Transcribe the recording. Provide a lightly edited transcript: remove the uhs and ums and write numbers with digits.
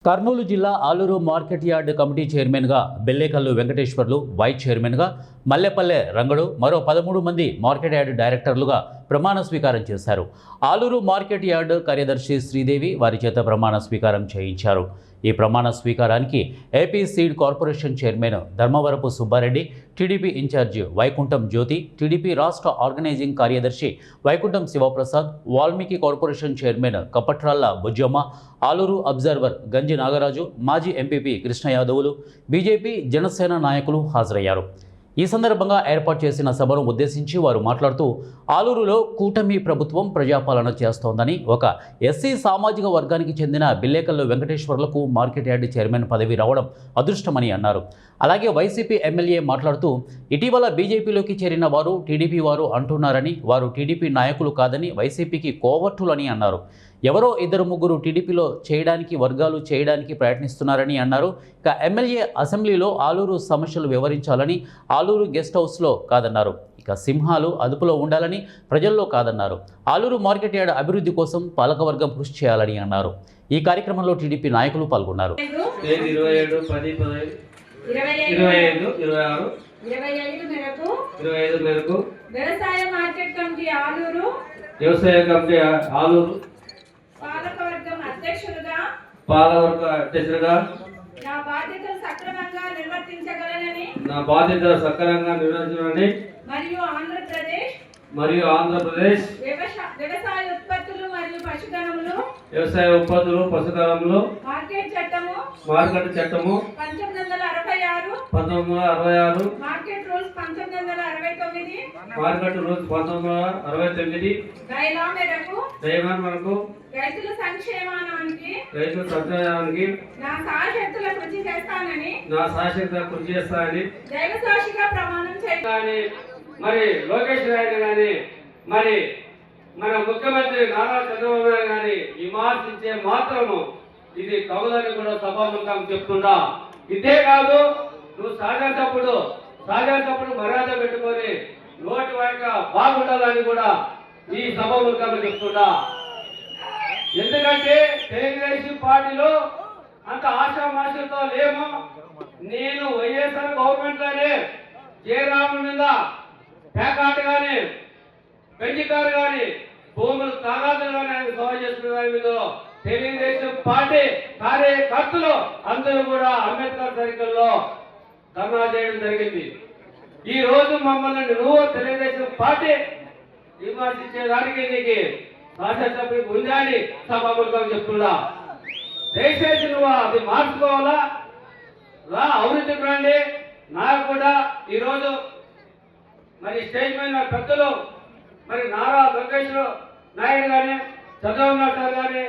కర్నూలు జిల్లా Aluru market yard committee చైర్మన్గా బెల్లేకల్లు Venkateswarlu, vice చైర్మన్గా మల్లెపల్లె రంగడు, మరో 13 మంది మార్కెట్ యార్డ్ డైరెక్టర్లుగా ప్రమాణ స్వీకారం చేశారు. ఆలూరు మార్కెట్ యార్డ్ కార్యదర్శి శ్రీదేవి వారి చేత ప్రమాణ స్వీకారం చేయించారు. ఈ ప్రమాణ స్వీకారానికి AP seed corporation chairman Dharmavarapu Subbareddy, TDP incharge Vaikuntham Jyothi, TDP రాష్ట్ర ఆర్గనైజింగ్ కార్యదర్శి Vaikuntham Sivaprasad, Valmiki corporation chairman Kapatralla Bujjamma, Aluru observer Ganji Nagaraju, మాజీ ఎంపీపీ కృష్ణ యాదవులు, బీజేపీ జనసేన నాయకులు హాజరయ్యారు. ఈ సందర్భంగా ఏర్పాటు చేసిన సభను ఉద్దేశించి వారు మాట్లాడుతూ, ఆలూరులో కూటమి ప్రభుత్వం ప్రజాపాలన చేస్తోందని, ఒక ఎస్సీ సామాజిక వర్గానికి చెందిన బిల్లేకల్లు వెంకటేశ్వర్లకు మార్కెట్ యార్డ్ చైర్మన్ పదవి రావడం అదృష్టమని అన్నారు. అలాగే వైసీపీ ఎమ్మెల్యే మాట్లాడుతూ, ఇటీవల బీజేపీలోకి చేరిన వారు టీడీపీ వారు అంటున్నారని, వారు టీడీపీ నాయకులు కాదని వైసీపీకి కోవర్టులని అన్నారు. ఎవరో ఇద్దరు ముగ్గురు టీడీపీలో చేయడానికి వర్గాలు చేయడానికి ప్రయత్నిస్తున్నారని అన్నారు. ఇక ఎమ్మెల్యే అసెంబ్లీలో ఆలూరు సమస్యలు వివరించాలని, ఆలూరు గెస్ట్ హౌస్లో కాదన్నారు. ఇక సింహాలు అదుపులో ఉండాలని, ప్రజల్లో కాదన్నారు. ఆలూరు మార్కెట్ యార్డ్ అభివృద్ధి కోసం పాలకవర్గం కృషి చేయాలని అన్నారు. ఈ కార్యక్రమంలో టీడీపీ నాయకులు పాల్గొన్నారు. 25 మేరకు వ్యవసాయ మార్కెట్ కమిటీ ఆలూరు పాలకవర్గ అధ్యక్షుడిగా నా బాధ్యతలు సక్రమంగా నిర్వర్తించగలనని మరియు ఆంధ్రప్రదేశ్ వ్యవసాయ ఉత్పత్తులు మరియు పశుధనములు మార్కెట్ చట్టము 1966 మార్కెట్ రూల్స్ 1969 దైలా మేరకు రైతుల సంక్షేమానికి నా శాశ్వత కృషి చేస్తానని దైవ సాక్షిగా ప్రమాణం చేస్తానని. మరి లోకేష్ నాయుడు గాని, మరి మన ముఖ్యమంత్రి నారా చంద్రబాబు నాయుడు గాని విమర్శించే మాత్రము ఇది కవులని కూడా సభాముఖం చెప్తుండా. ఇదే కాదు, నువ్వు సాగేటప్పుడు మర్యాద పెట్టుకొని నోటి వాయిక బాగుండాలని కూడా ఈ సభాముఖం చెప్తుండా. ఎందుకంటే తెలుగుదేశం పార్టీలో అంత ఆశామాషలతో లేము. నేను వైఎస్ఆర్ గవర్నమెంట్ లోనే జయరాముల మీద పేకాట కానీ, పెంచికారు కానీ, భూములు తాగాదులు కానీ ఆయన సభ చేసుకునే దాని మీద తెలుగుదేశం పార్టీ కార్యకర్తలు అందరూ కూడా అంబేద్కర్ సర్కిల్లో ధర్నా చేయడం జరిగింది. ఈ రోజు మమ్మల్ని నువ్వు తెలుగుదేశం పార్టీ విమర్శించేదానికి నీకు శాసనసభ్యులు ఉందని సభాముఖంగా చెప్తున్నా. దయచేసి నువ్వు అది మార్చుకోవాలా, అభివృద్ధికి రండి. నాకు కూడా ఈరోజు మరి స్టేజ్ మీద పెద్దలు మరి నారా లోకేష్ నాయుడు కానీ, చంద్రబాబు నాయుడు గారు కానీ